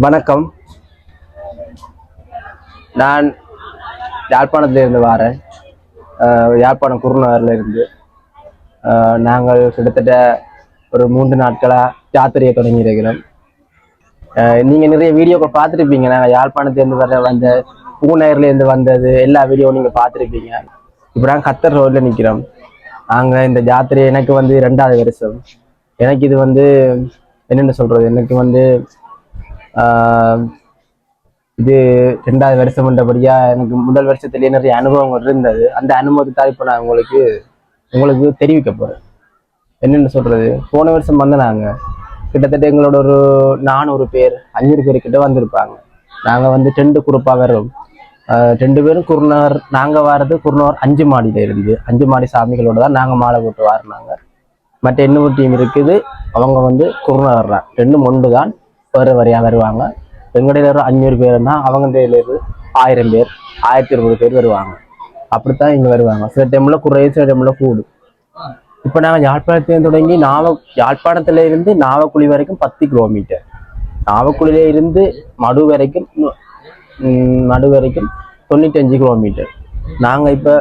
வணக்கம். நான் யாழ்ப்பாணத்திலிருந்து வரேன். யாழ்ப்பாணம் குருநகரில் இருந்து நாங்கள் கிட்டத்தட்ட ஒரு 3 நாட்களாக யாத்திரையை தொடங்கியிருக்கிறோம். நீங்கள் நிறைய வீடியோக்கள் பார்த்துருப்பீங்க. நாங்கள் யாழ்ப்பாணத்துலேருந்து வந்த பூநகர்லேருந்து வந்தது எல்லா வீடியோவும் நீங்கள் பார்த்துருப்பீங்க. இப்போ நாங்கள் கத்தர் ரோட்டில் நிற்கிறோம். நாங்கள் இந்த யாத்திரை எனக்கு 2வது வருஷம். எனக்கு இது என்னென்னு சொல்கிறது, எனக்கு இது 2வது வருஷம் என்றபடியாக எனக்கு முதல் வருஷத்துலேயே நிறைய அனுபவங்கள் இருந்தது. அந்த அனுபவத்தை தான் இப்போ நான் உங்களுக்கு தெரிவிக்க போகிறேன். என்னென்னு சொல்கிறது, போன வருஷம் நாங்கள் கிட்டத்தட்ட எங்களோட ஒரு 400 பேர் 500 பேர்கிட்ட வந்திருப்பாங்க. நாங்கள் 2 குரூப்பாக வரோம். 2 பேரும் குருநகர், நாங்கள் வர்றது குருநகர் 5 மாடியில் இருந்து 5 மாடி சாமிகளோட தான் நாங்கள் மாலை போட்டு வாரினாங்க. மற்ற இன்னொரு டீம் இருக்குது, அவங்க குருநகர் தான், 2 ஒன்று தான், வேறு வரையாக வருவாங்க. எங்கடையில 500 பேர்னா அவங்க இருந்து 1000 பேர் 1020 பேர் வருவாங்க. அப்படித்தான் இங்கே வருவாங்க. சில டைம்ல குறைய, சில டைம்ல கூடும். இப்போ நாங்கள் யாழ்ப்பாணத்திலேருந்து தொடங்கி யாழ்ப்பாணத்துல இருந்து நாவக்குழி வரைக்கும் 10 கிலோமீட்டர், நாவக்குழியில இருந்து மடு வரைக்கும் 95 கிலோமீட்டர். நாங்கள் இப்போ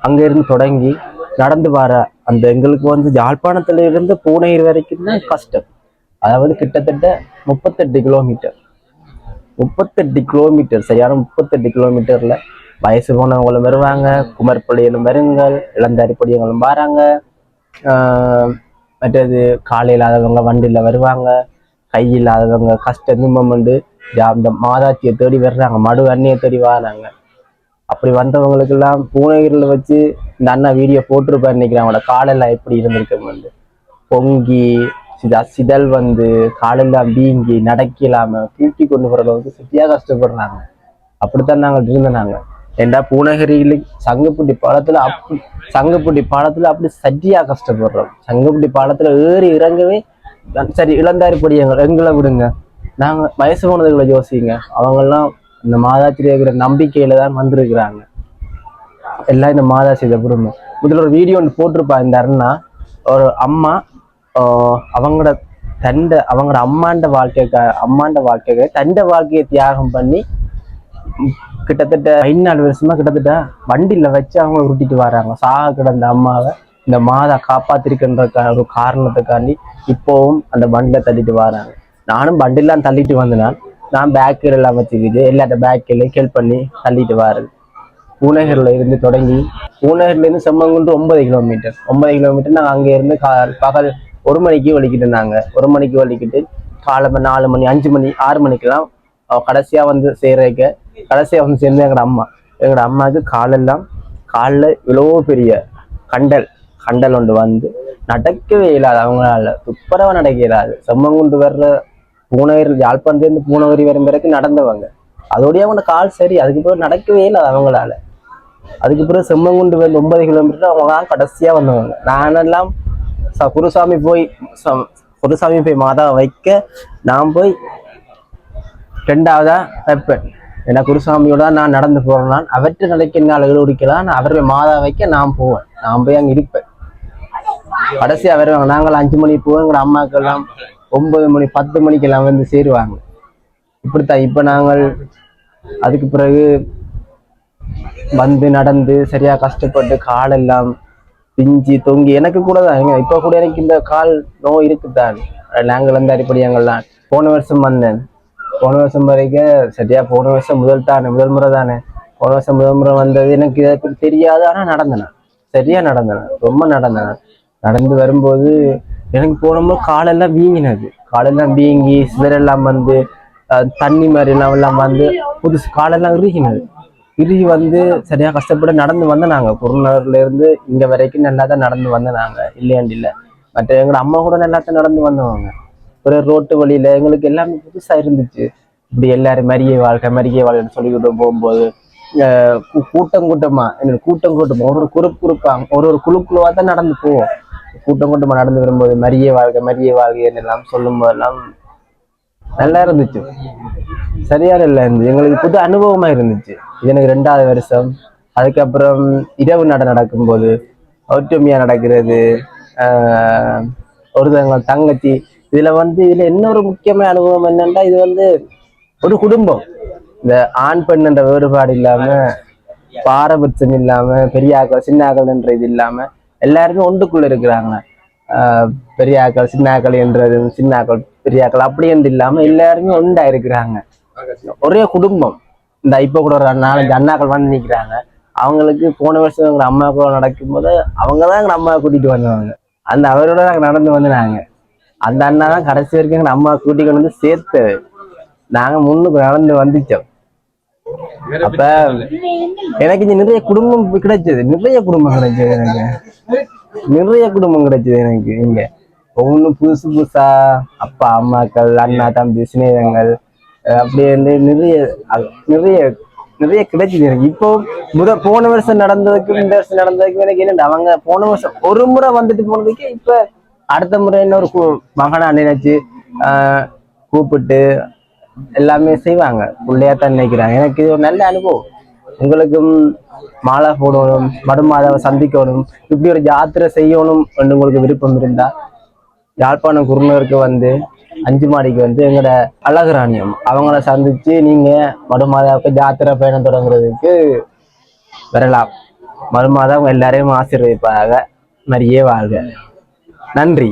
அங்கேருந்து தொடங்கி நடந்து வர அந்த எங்களுக்கு யாழ்ப்பாணத்துல இருந்து பூநகர் வரைக்கும் தான் கஷ்டம். அதாவது கிட்டத்தட்ட 38 கிலோமீட்டர், 38 கிலோமீட்டர், சரியான 38 கிலோமீட்டர்ல வயசு போனவங்களும் வருவாங்க, குமர்பள்ளியிலும் வருங்கள், இளந்தாரி பொடியங்களும் வராங்க. மற்றது காலை இல்லாதவங்க வண்டியில் வருவாங்க, கை இல்லாதவங்க கஷ்ட துன்பம் அந்த மாதாட்சியை தேடி வர்றாங்க, மடு அண்ணியை தேடி வராங்க. அப்படி வந்தவங்களுக்கெல்லாம் பூநகரில் வச்சு இந்த அண்ணா வீடியோ போட்டிருப்பாரு நினைக்கிறேன். அவங்களோட காலெல்லாம் எப்படி இருந்திருக்கு, பொங்கி சிதல் காலெல்லாம் வீங்கி நடக்கலாம தூக்கி கொண்டு போறத சரியா கஷ்டப்படுறாங்க. அப்படித்தான் நாங்கள் இருந்தோம். ஏண்டா பூநகரியில சங்கப்புட்டி பாலத்துல அப்படி சரியா கஷ்டப்படுறோம். சங்கப்புட்டி பாலத்துல ஏறி இறங்கவே சரி, இளந்தாரி பொடியங்கள் எங்களை விடுங்க, நாங்க வயசு போனதுகளை யோசிங்க. அவங்கெல்லாம் இந்த மாதாட்சி இருக்கிற நம்பிக்கையில தான் வந்திருக்கிறாங்க. எல்லாம் இந்த மாதாட்சி இதை விடுங்க. முதல்ல ஒரு வீடியோ ஒன்று போட்டிருப்பா இந்த அண்ணா. ஒரு அம்மா அவங்களோட அம்மாண்ட வாழ்க்கைக்கு தண்ட வாழ்க்கையை தியாகம் பண்ணி கிட்டத்தட்ட 5-4 வருஷமா கிட்டத்தட்ட வண்டியில வச்சு அவங்க உருட்டிட்டு வராங்க. சாக கிடந்த அம்மாவை இந்த மாதா காப்பாத்திருக்கின்ற ஒரு காரணத்துக்காண்டி இப்போவும் அந்த வண்டியில தள்ளிட்டு வராங்க. நானும் வண்டிலாம் தள்ளிட்டு வந்தேன். நான் பேக்கில் எல்லாம் வச்சுக்கிட்டு எல்லாத்த பேக்கிலையும் ஹெல்ப் பண்ணி தள்ளிட்டு வாருது. பூநகர்ல இருந்து தொடங்கி செம்மங்குண்டு 9 கிலோமீட்டர். 9 கிலோமீட்டர் நாங்கள் அங்கே இருந்து பகல் 1 மணிக்கு வலிக்கிட்டு, 1 மணிக்கு வலிக்கிட்டு காலம்ப 4 மணி 5 மணி 6 மணிக்கெல்லாம் கடைசியா சேர்ந்து எங்களோட அம்மாவுக்கு காலில் இவ்வளோ பெரிய கண்டல் ஒன்று நடக்கவே இல்லாது. அவங்களால துப்புரவா நடக்க இயலாது. செம்மங்குண்டு வர்ற பூநகர், யாழ்ப்பாணத்துலேருந்து பூநகரி வரும் பிறகு நடந்தவங்க, அதோடய அவங்க கால் சரி, அதுக்கு பிறகு நடக்கவே இல்லாது அவங்களால. அதுக்கு பிறகு செம்மங்குண்டு 9 கிலோமீட்டர் அவங்களாம் கடைசியா வந்தவங்க. நானெல்லாம் குருசாமி போய் மாதாவை வைக்க நான் போய் 2வதா வைப்பேன். ஏன்னா குருசாமியோட நான் நடந்து போறேன், அவற்றை நிலைக்க என்னால் எழுடிக்கலாம். அவரை மாதா வைக்க நான் போவேன், நான் போய் அங்கே இருப்பேன். கடைசியா வருவாங்க. நாங்கள் 5 மணிக்கு போவோம், எங்களோட அம்மாக்கெல்லாம் 9 மணி 10 மணிக்கெல்லாம் சேருவாங்க. இப்படித்தான் இப்போ நாங்கள் அதுக்கு பிறகு நடந்து சரியா கஷ்டப்பட்டு காலெல்லாம் பிஞ்சி தொங்கி, எனக்கு கூட தான் இப்ப கூட எனக்கு இந்த கால் நோய் இருக்குதான். நாங்கள் அடிப்படையாங்கள்லாம் போன வருஷம் வந்தேன். போன வருஷம் வரைக்கும் சரியா, போன வருஷம் முதல் முறை தானே. போன வருஷம் முதல் முறை வந்தது எனக்கு இதை தெரியாது. ஆனா நடந்தேன், சரியா நடந்தேன், ரொம்ப நடந்தேன். நடந்து வரும்போது எனக்கு போனோமோ காலெல்லாம் வீங்கினது, காலெல்லாம் வீங்கி சிதறெல்லாம் தண்ணி மாதிரி எல்லாம் புதுசு காலெல்லாம் இறுகி சரியா கஷ்டப்பட்டு நடந்து நாங்க குருநகர்ல இருந்து இங்க வரைக்கும் நல்லா தான் நடந்து நாங்க, இல்லையாண்டு இல்லை. மற்ற எங்களோட அம்மா கூட நல்லா தான் நடந்து வந்தவங்க. ஒரு ரோட்டு வழியில எங்களுக்கு எல்லாமே புதுசா இருந்துச்சு. இப்படி எல்லாரும் மரியை வாழ்க்கைன்னு சொல்லிக்கிட்டு போகும்போது கூட்டமா ஒரு குறுப்பா ஒரு குழுவா தான் நடந்து போவோம். கூட்டமா நடந்து வரும்போது மரியை வாழ்க்கைன்னு எல்லாம் சொல்லும் போதெல்லாம் நல்லா இருந்துச்சு, சரியான இல்லை இருந்துச்சு. எங்களுக்கு புது அனுபவமா இருந்துச்சு. இது எனக்கு 2வது வருஷம். அதுக்கப்புறம் இரவு நடக்கும்போது ஒற்றுமையா நடக்கிறது, ஒருத்தவங்க தங்கச்சி இதுல இன்னொரு முக்கியமான அனுபவம் என்னன்னா, இது ஒரு குடும்பம். இந்த ஆண் பெண் என்ற வேறுபாடு இல்லாம, பாரபட்சம் இல்லாம, பெரிய ஆக்கள் சின்ன ஆக்கள்ன்ற இது இல்லாம எல்லாருமே ஒன்றுக்குள்ள இருக்கிறாங்க. பெரிய ஆக்கள் சின்ன ஆக்கள் என்றது, சின்ன ஆக்கள் பெரிய ஆக்கள் அப்படி என்று இல்லாம எல்லாருமே ஒன்றா இருக்கிறாங்க. ஒரே குடும்பம். இந்த இப்ப கூட ஒரு 4-5 அண்ணாக்கள் வந்து நிக்கிறாங்க. அவங்களுக்கு போன வருஷம் எங்க அம்மாவுக்கு நடக்கும் போது அவங்கதான் எங்க அம்மாவை கூட்டிட்டு வந்தவங்க. அந்த அவரோட நாங்க நடந்து வந்தாங்க. அந்த அண்ணா தான் கடைசி வரைக்கும் எங்க அம்மா கூட்டிட்டு வந்து சேர்த்து நாங்க முன்னுக்கு நடந்து வந்துச்சோம். அப்ப எனக்கு இங்க நிறைய குடும்பம் கிடைச்சது, நிறைய குடும்பம் கிடைச்சது எனக்கு, நிறைய குடும்பம் கிடைச்சது எனக்கு இங்க. ஒவ்வொன்றும் புதுசு புதுசா அப்பா அம்மாக்கள் அண்ணா தம்பி சிநேகங்கள் அப்படி வந்து நிறைய நிறைய நிறைய கிடைச்சது எனக்கு. இப்போ போன வருஷம் நடந்ததுக்கு இந்த வருஷம் நடந்ததுக்கு எனக்கு என்னண்டு அவங்க போன வருஷம் ஒரு முறை வந்துட்டு போனதுக்கு இப்ப அடுத்த முறை இன்னொரு மகனா நினைச்சு கூப்பிட்டு எல்லாமே செய்வாங்க. பிள்ளையாத்தான் நினைக்கிறாங்க. எனக்கு இது ஒரு நல்ல அனுபவம். உங்களுக்கும் மாலை போடணும், மடுமாதாவை சந்திக்கணும், இப்படி ஒரு யாத்திரை செய்யணும் என்று உங்களுக்கு விருப்பம் இருந்தா யாழ்ப்பாணம் குருநூருக்கு வந்து 5 மாடிக்கு வந்து எங்களோட அழகுராணியம் அவங்கள சந்திச்சு நீங்க மடுமாதாவுக்கு யாத்திரை பயணம் தொடங்குறதுக்கு வரலாம். மடுமாதா எல்லாரையும் ஆசீர்வதிப்பாக. மரியே வாழ்க. நன்றி.